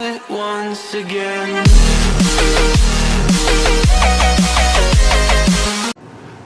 once again.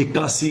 81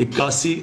81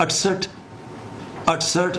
68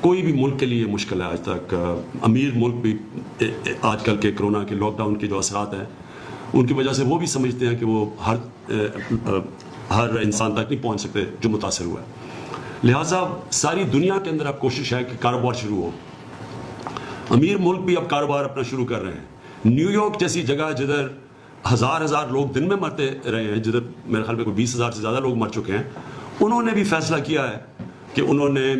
کوئی بھی ملک کے لیے یہ مشکل ہے آج تک. امیر ملک بھی آج کل کے کرونا کے لاک ڈاؤن کے جو اثرات ہیں ان کی وجہ سے وہ بھی سمجھتے ہیں کہ وہ ہر انسان تک نہیں پہنچ سکتے جو متاثر ہوا ہے. لہٰذا ساری دنیا کے اندر اب کوشش ہے کہ کاروبار شروع ہو. امیر ملک بھی اب کاروبار اپنا شروع کر رہے ہیں. نیو یارک جیسی جگہ جدھر ہزار لوگ دن میں مرتے رہے ہیں, جدھر میرے خیال میں کوئی 20,000 سے زیادہ لوگ مر چکے ہیں, انہوں نے بھی فیصلہ کیا ہے کہ انہوں نے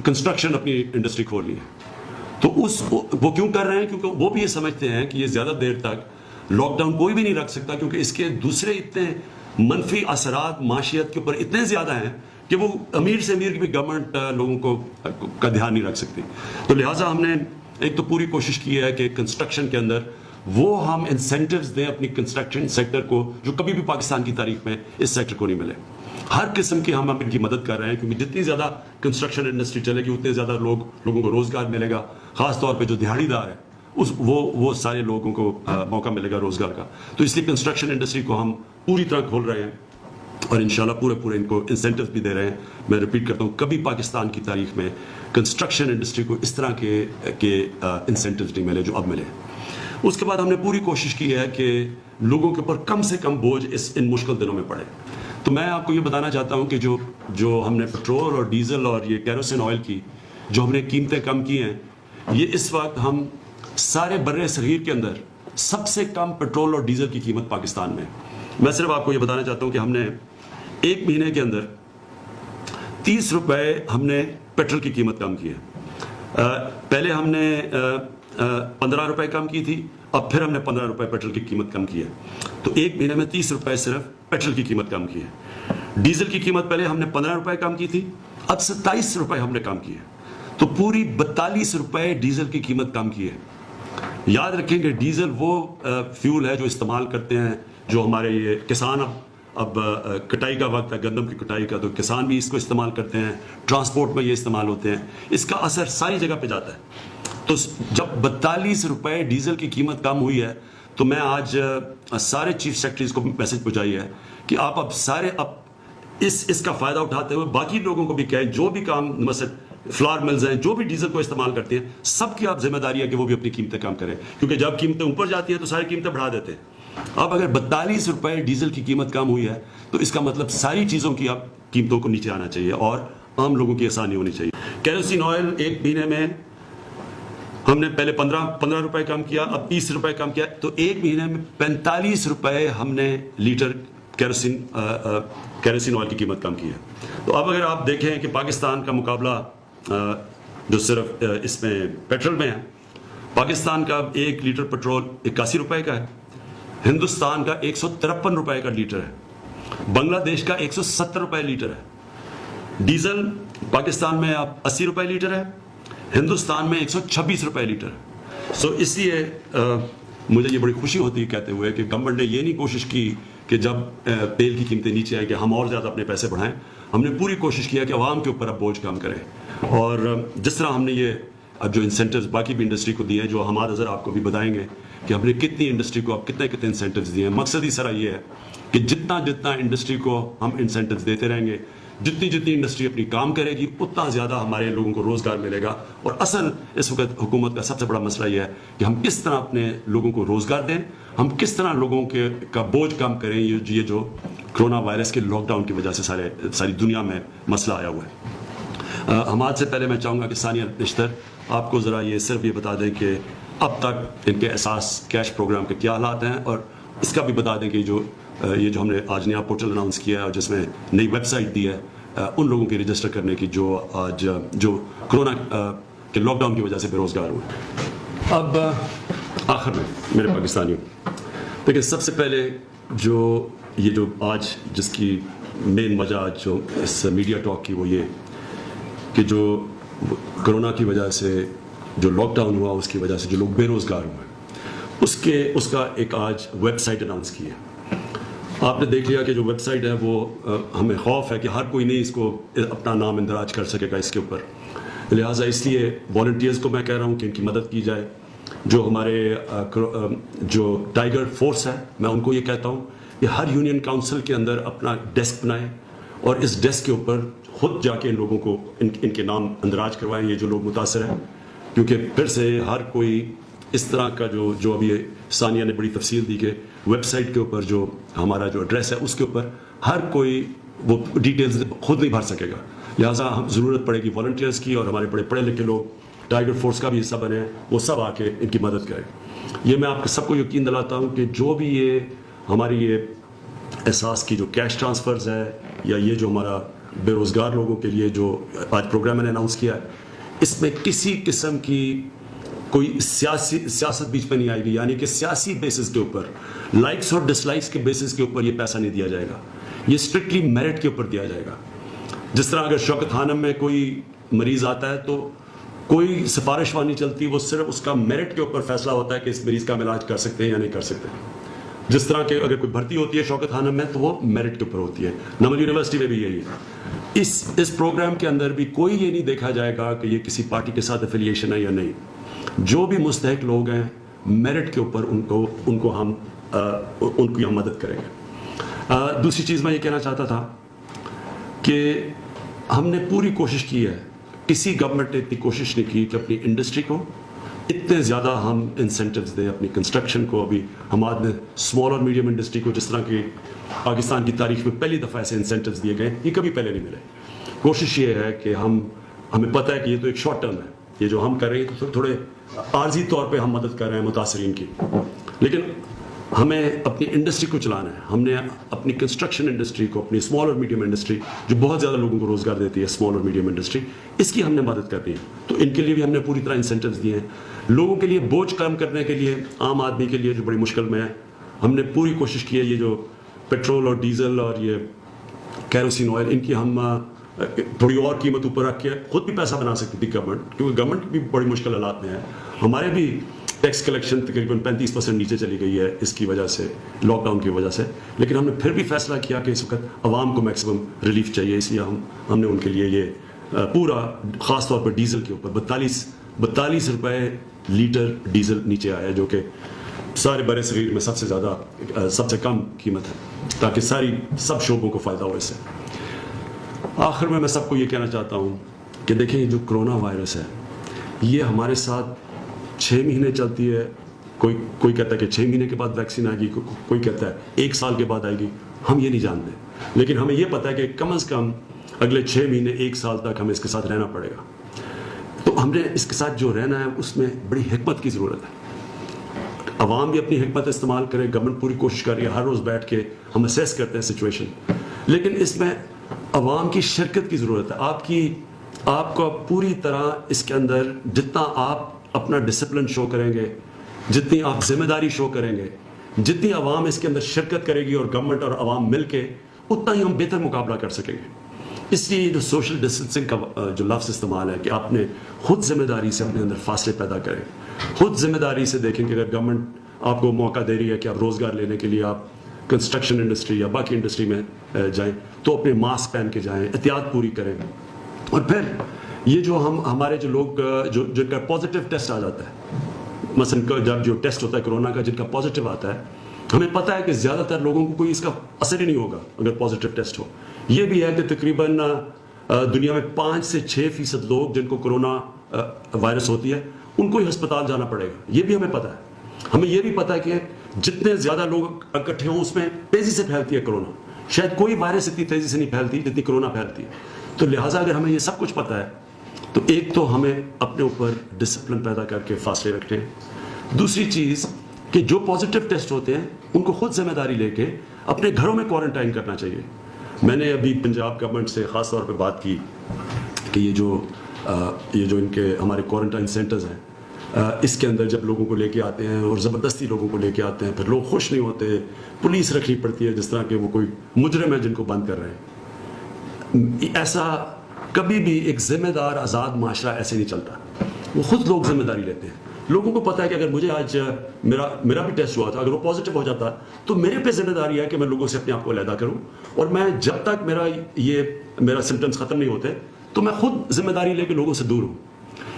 کنسٹرکشن اپنی انڈسٹری کھول لی ہے. تو وہ کیوں کر رہے ہیں؟ کیونکہ وہ بھی یہ سمجھتے ہیں کہ یہ زیادہ دیر تک لاک ڈاؤن کوئی بھی نہیں رکھ سکتا, کیونکہ اس کے دوسرے اتنے منفی اثرات معاشیت کے اوپر اتنے زیادہ ہیں کہ وہ امیر سے امیر کی بھی گورنمنٹ لوگوں کو کا دھیان نہیں رکھ سکتی. تو لہٰذا ہم نے ایک تو پوری کوشش کی ہے کہ کنسٹرکشن کے اندر وہ ہم انسینٹیوز دیں اپنی کنسٹرکشن سیکٹر کو, جو کبھی بھی پاکستان کی تاریخ میں اس سیکٹر کو نہیں ملے. ہر قسم کی ہم ان کی مدد کر رہے ہیں, کیونکہ جتنی زیادہ کنسٹرکشن انڈسٹری چلے گی اتنے زیادہ لوگوں کو روزگار ملے گا. خاص طور پہ جو دہاڑی دار ہے وہ سارے لوگوں کو موقع ملے گا روزگار کا. تو اس لیے کنسٹرکشن انڈسٹری کو ہم پوری طرح کھول رہے ہیں اور انشاءاللہ پورے ان کو انسینٹیوز بھی دے رہے ہیں. میں ریپیٹ کرتا ہوں, کبھی پاکستان کی تاریخ میں کنسٹرکشن انڈسٹری کو اس طرح کے انسینٹیوز نہیں ملے جو اب ملے. اس کے بعد ہم نے پوری کوشش کی ہے کہ لوگوں کے اوپر کم سے کم بوجھ ان مشکل دنوں میں پڑے. تو میں آپ کو یہ بتانا چاہتا ہوں کہ جو ہم نے پیٹرول اور ڈیزل اور یہ کیروسین آئل کی جو ہم نے قیمتیں کم کی ہیں, یہ اس وقت ہم سارے بر صغیر کے اندر سب سے کم پیٹرول اور ڈیزل کی قیمت پاکستان میں. میں صرف آپ کو یہ بتانا چاہتا ہوں کہ ہم نے ایک مہینے کے اندر 30 روپے ہم نے پیٹرول کی قیمت کم کی ہے. پہلے ہم نے 15 روپے کم کی تھی, اب پھر ہم نے 15 روپے پیٹرول کی قیمت کم کی ہے. تو ایک مہینے میں 30 روپے صرف پیٹرول کی قیمت کم کی ہے. ڈیزل کی قیمت پہلے ہم نے 15 روپے کم کی تھی, اب 27 روپے ہم نے کم کی ہے. تو پوری 42 روپے ڈیزل کی قیمت کم کی ہے. یاد رکھیں کہ ڈیزل وہ فیول ہے جو استعمال کرتے ہیں جو ہمارے یہ کسان اب کٹائی کا وقت ہے, گندم کی کٹائی کا, تو کسان بھی اس کو استعمال کرتے ہیں, ٹرانسپورٹ میں یہ استعمال ہوتے ہیں. اس کا اثر ساری جگہ پہ جاتا ہے. تو جب 42 روپے ڈیزل کی قیمت کم ہوئی ہے تو میں آج سارے چیف سیکرٹریز کو میسج پہنچائی ہے کہ آپ اب اس کا فائدہ اٹھاتے ہوئے باقی لوگوں کو بھی کہیں, جو بھی کام مثلا فلار ملز ہیں جو بھی ڈیزل کو استعمال کرتے ہیں, سب کی آپ ذمہ داری ہے کہ وہ بھی اپنی قیمتیں کم کریں, کیونکہ جب قیمتیں اوپر جاتی ہیں تو ساری قیمتیں بڑھا دیتے ہیں. اب اگر 42 روپے ڈیزل کی قیمت کم ہوئی ہے تو اس کا مطلب ساری چیزوں کی اب قیمتوں کو نیچے آنا چاہیے اور عام لوگوں کی آسانی ہونی چاہیے. کیروسین آئل ایک مہینے میں ہم نے پہلے 15 روپے کم کیا, اب 30 روپے کم کیا, تو ایک مہینے میں 45 روپے ہم نے لیٹر کیروسین آئل کی قیمت کم کی ہے. تو اب اگر آپ دیکھیں کہ پاکستان کا مقابلہ جو صرف اس میں پیٹرول میں ہے, پاکستان کا 1 لیٹر پیٹرول 81 روپے کا ہے, ہندوستان کا 153 روپے کا لیٹر ہے, بنگلہ دیش کا 170 روپے لیٹر ہے. ڈیزل پاکستان میں اب 80 روپے لیٹر ہے, ہندوستان میں 126 روپے لیٹر. سو اس لیے مجھے یہ بڑی خوشی ہوتی ہے کہتے ہوئے کہ گورنمنٹ نے یہ نہیں کوشش کی کہ جب تیل کی قیمتیں نیچے آئیں کہ ہم اور زیادہ اپنے پیسے بڑھائیں. ہم نے پوری کوشش کیا کہ عوام کے اوپر اب بوجھ کم کریں, اور جس طرح ہم نے یہ اب جو انسینٹیوز باقی بھی انڈسٹری کو دیے ہیں, جو ہمارا نظر آپ کو بھی بتائیں گے کہ ہم نے کتنی انڈسٹری کو اب کتنے انسینٹیوز دیے ہیں. مقصد ہی سارا یہ ہے کہ جتنا انڈسٹری کو ہم انسینٹیوز دیتے رہیں گے, جتنی انڈسٹری اپنی کام کرے گی, اتنا زیادہ ہمارے لوگوں کو روزگار ملے گا. اور اصل اس وقت حکومت کا سب سے بڑا مسئلہ یہ ہے کہ ہم کس طرح اپنے لوگوں کو روزگار دیں, ہم کس طرح لوگوں کا بوجھ کم کریں. یہ جو کرونا وائرس کے لاک ڈاؤن کی وجہ سے ساری دنیا میں مسئلہ آیا ہوا ہے. حماد سے پہلے میں چاہوں گا کہ ثانیہ نشتر آپ کو ذرا صرف یہ بتا دیں کہ اب تک ان کے احساس کیش پروگرام کے کیا حالات ہیں, اور اس کا بھی بتا دیں کہ یہ جو ہم نے آج نیا پورٹل اناؤنس کیا ہے اور جس میں نئی ویب سائٹ دی ہے ان لوگوں کی رجسٹر کرنے کی جو کرونا کے لاک ڈاؤن کی وجہ سے بے روزگار ہوئے. اب آخر میں میرے پاکستانیوں, دیکھیں سب سے پہلے جو آج جس کی مین وجہ جو اس میڈیا ٹاک کی وہ یہ کہ جو کرونا کی وجہ سے جو لاک ڈاؤن ہوا اس کی وجہ سے جو لوگ بے روزگار ہوئے اس کا ایک آج ویب سائٹ اناؤنس کی ہے. آپ نے دیکھ لیا کہ جو ویب سائٹ ہے وہ ہمیں خوف ہے کہ ہر کوئی نہیں اس کو اپنا نام اندراج کر سکے گا اس کے اوپر, لہٰذا اس لیے والنٹیئرز کو میں کہہ رہا ہوں کہ ان کی مدد کی جائے. جو ہمارے جو ٹائیگر فورس ہے, میں ان کو یہ کہتا ہوں کہ ہر یونین کاؤنسل کے اندر اپنا ڈیسک بنائیں اور اس ڈیسک کے اوپر خود جا کے ان لوگوں کو ان کے نام اندراج کروائیں یہ جو لوگ متاثر ہیں، کیونکہ پھر سے ہر کوئی اس طرح کا جو ابھی ثانیہ نے بڑی تفصیل دی کہ ویب سائٹ کے اوپر جو ہمارا جو ایڈریس ہے اس کے اوپر ہر کوئی وہ ڈیٹیلز خود نہیں بھر سکے گا، لہٰذا ہم ضرورت پڑے گی والنٹیئرس کی، اور ہمارے بڑے پڑھے لکھے لوگ ٹائیگر فورس کا بھی حصہ بنے ہیں، وہ سب آ کے ان کی مدد کریں۔ یہ میں آپ کو سب کو یقین دلاتا ہوں کہ جو بھی یہ ہماری یہ احساس کی جو کیش ٹرانسفرز ہے یا یہ جو ہمارا بے روزگار لوگوں کے لیے جو آج پروگرام میں نے اناؤنس کیا ہے، اس میں کسی قسم کی کوئی سیاست بیچ میں نہیں آئے گی، یعنی کہ سیاسی بیسس کے اوپر، لائکس اور ڈس لائکس کے بیسس کے اوپر یہ پیسہ نہیں دیا جائے گا، یہ اسٹرکٹلی میرٹ کے اوپر دیا جائے گا۔ جس طرح اگر شوکت خانم میں کوئی مریض آتا ہے تو کوئی سفارش وہاں نہیں چلتی، وہ صرف اس کا میرٹ کے اوپر فیصلہ ہوتا ہے کہ اس مریض کا ہم علاج کر سکتے ہیں یا نہیں کر سکتے۔ جس طرح کہ اگر کوئی بھرتی ہوتی ہے شوکت خانم میں تو وہ میرٹ کے اوپر ہوتی ہے، نمل یونیورسٹی میں بھی یہی ہے۔ اس پروگرام کے اندر بھی کوئی یہ نہیں دیکھا جائے گا کہ یہ کسی پارٹی کے ساتھ افیلیشن ہے یا نہیں، جو بھی مستحق لوگ ہیں میرٹ کے اوپر ان کی ہم مدد کریں گے۔ دوسری چیز میں یہ کہنا چاہتا تھا کہ ہم نے پوری کوشش کی ہے، کسی گورنمنٹ نے اتنی کوشش نہیں کی کہ اپنی انڈسٹری کو اتنے زیادہ ہم انسینٹیوز دیں، اپنی کنسٹرکشن کو۔ ابھی ہمارے اسمال اور میڈیم انڈسٹری کو جس طرح کی پاکستان کی تاریخ میں پہلی دفعہ ایسے انسینٹیوز دیے گئے، یہ کبھی پہلے نہیں ملے۔ کوشش یہ ہے کہ ہمیں پتہ ہے کہ یہ تو ایک شارٹ ٹرم ہے، یہ جو ہم کر رہے ہیں تو تھوڑے عارضی طور پہ ہم مدد کر رہے ہیں متاثرین کی، لیکن ہمیں اپنی انڈسٹری کو چلانا ہے۔ ہم نے اپنی کنسٹرکشن انڈسٹری کو، اپنی اسمال اور میڈیم انڈسٹری جو بہت زیادہ لوگوں کو روزگار دیتی ہے، اسمال اور میڈیم انڈسٹری، اس کی ہم نے مدد کرنی ہے، تو ان کے لیے بھی ہم نے پوری طرح انسینٹیوز دیے ہیں۔ لوگوں کے لیے بوجھ کم کرنے کے لیے، عام آدمی کے لیے جو بڑی مشکل میں ہے، ہم نے پوری کوشش کی ہے یہ جو پیٹرول اور ڈیزل اور یہ کیروسین آئل، ان کی ہم تھوڑی اور قیمت اوپر رکھ کے خود بھی پیسہ بنا سکتی تھی گورنمنٹ، کیونکہ گورنمنٹ بھی بڑی مشکل حالات میں ہے۔ ہمارے بھی ٹیکس کلیکشن تقریباً 35% نیچے چلی گئی ہے اس کی وجہ سے، لاک ڈاؤن کی وجہ سے، لیکن ہم نے پھر بھی فیصلہ کیا کہ اس وقت عوام کو میکسیمم ریلیف چاہیے، اس لیے ہم نے ان کے لیے یہ پورا، خاص طور پر ڈیزل کے اوپر 42 روپے لیٹر ڈیزل نیچے آیا ہے، جو کہ سارے برِ صغیر میں سب سے کم قیمت ہے، تاکہ سب شعبوں کو فائدہ ہو اس سے۔ آخر میں سب کو یہ کہنا چاہتا ہوں کہ دیکھیں یہ جو کرونا وائرس ہے یہ ہمارے ساتھ 6 مہینے چلتی ہے، کوئی کہتا ہے کہ 6 مہینے کے بعد ویکسین آئے گی، کوئی کہتا ہے 1 سال کے بعد آئے گی، ہم یہ نہیں جانتے، لیکن ہمیں یہ پتہ ہے کہ کم از کم اگلے 6 مہینے 1 سال تک ہمیں اس کے ساتھ رہنا پڑے گا۔ تو ہم نے اس کے ساتھ جو رہنا ہے اس میں بڑی حکمت کی ضرورت ہے، عوام بھی اپنی حکمت استعمال کرے، گورنمنٹ پوری کوشش کر رہی ہے، ہر روز بیٹھ کے ہم اسیس کرتے ہیں سچویشن، لیکن اس میں عوام کی شرکت کی ضرورت ہے۔ آپ کو پوری طرح اس کے اندر جتنا آپ اپنا ڈسپلن شو کریں گے، جتنی آپ ذمہ داری شو کریں گے، جتنی عوام اس کے اندر شرکت کرے گی اور گورنمنٹ اور عوام مل کے، اتنا ہی ہم بہتر مقابلہ کر سکیں گے۔ اس لیے جو سوشل ڈسٹینسنگ کا جو لفظ استعمال ہے کہ آپ نے خود ذمہ داری سے اپنے اندر فاصلے پیدا کریں، خود ذمہ داری سے دیکھیں کہ اگر گورنمنٹ آپ کو موقع دے رہی ہے کہ آپ روزگار لینے کے لیے آپ کنسٹرکشن انڈسٹری یا باقی انڈسٹری میں جائیں تو اپنے ماسک پہن کے جائیں، احتیاط پوری کریں۔ اور پھر یہ جو ہمارے جو لوگ جن کا پازیٹیو ٹیسٹ آ جاتا ہے، مثلا جب جو ٹیسٹ ہوتا ہے کرونا کا جن کا پازیٹیو آتا ہے، ہمیں پتہ ہے کہ زیادہ تر لوگوں کو کوئی اس کا اثر ہی نہیں ہوگا اگر پازیٹیو ٹیسٹ ہو۔ یہ بھی ہے کہ تقریباً دنیا میں 5 سے 6% لوگ جن کو کرونا وائرس ہوتی ہے ان کو ہی ہسپتال جانا پڑے گا، یہ بھی ہمیں پتہ ہے۔ ہمیں یہ بھی پتہ ہے کہ جتنے زیادہ لوگ اکٹھے ہوں اس میں تیزی سے پھیلتی ہے کرونا، شاید کوئی وائرس اتنی تیزی سے نہیں پھیلتی جتنی کرونا پھیلتی ہے۔ تو لہٰذا اگر ہمیں یہ سب کچھ پتہ ہے تو ایک تو ہمیں اپنے اوپر ڈسپلن پیدا کر کے فاصلے رکھنے ہیں، دوسری چیز کہ جو پازیٹیو ٹیسٹ ہوتے ہیں ان کو خود ذمہ داری لے کے اپنے گھروں میں کوارنٹائن کرنا چاہیے۔ میں نے ابھی پنجاب گورنمنٹ سے خاص طور پہ بات کی کہ یہ جو ان کے ہمارے کوارنٹائن سینٹرز ہیں، اس کے اندر جب لوگوں کو لے کے آتے ہیں اور زبردستی لوگوں کو لے کے آتے ہیں، پھر لوگ خوش نہیں ہوتے، پولیس رکھنی پڑتی ہے جس طرح کہ وہ کوئی مجرم ہے جن کو بند کر رہے ہیں۔ ایسا کبھی بھی ایک ذمہ دار آزاد معاشرہ ایسے نہیں چلتا، وہ خود لوگ ذمہ داری لیتے ہیں۔ لوگوں کو پتہ ہے کہ اگر مجھے آج میرا بھی ٹیسٹ ہوا تھا، اگر وہ پازیٹیو ہو جاتا تو میرے پہ ذمہ داری ہے کہ میں لوگوں سے اپنے آپ کو علیحدہ کروں، اور میں جب تک میرا سمٹمز ختم نہیں ہوتے تو میں خود ذمہ داری لے کے لوگوں سے دور ہوں۔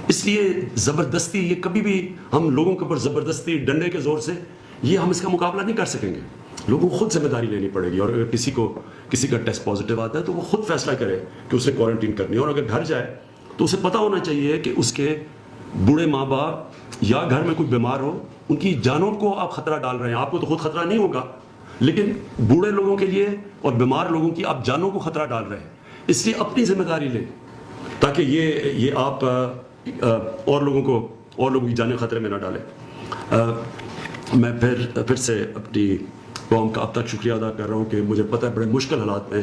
اس لیے زبردستی یہ کبھی بھی ہم لوگوں کے اوپر زبردستی ڈنڈے کے زور سے ہم اس کا مقابلہ نہیں کر سکیں گے۔ لوگوں کو خود ذمہ داری لینی پڑے گی, اور اگر کسی کا ٹیسٹ پازیٹیو آتا ہے تو وہ خود فیصلہ کرے کہ اسے کوارنٹین کرنی ہے, اور اگر گھر جائے تو اسے پتہ ہونا چاہیے کہ اس کے بوڑھے ماں باپ یا گھر میں کوئی بیمار ہو, ان کی جانوں کو آپ خطرہ ڈال رہے ہیں. آپ کو تو خود خطرہ نہیں ہوگا, لیکن بوڑھے لوگوں کے لیے اور بیمار لوگوں کی آپ جانوں کو خطرہ ڈال رہے ہیں. اس لیے اپنی ذمہ داری لیں تاکہ یہ آپ اور لوگوں کی جانیں خطرے میں نہ ڈالیں. میں پھر سے اپنی قوم کا اب تک شکریہ ادا کر رہا ہوں کہ مجھے پتہ ہے بڑے مشکل حالات میں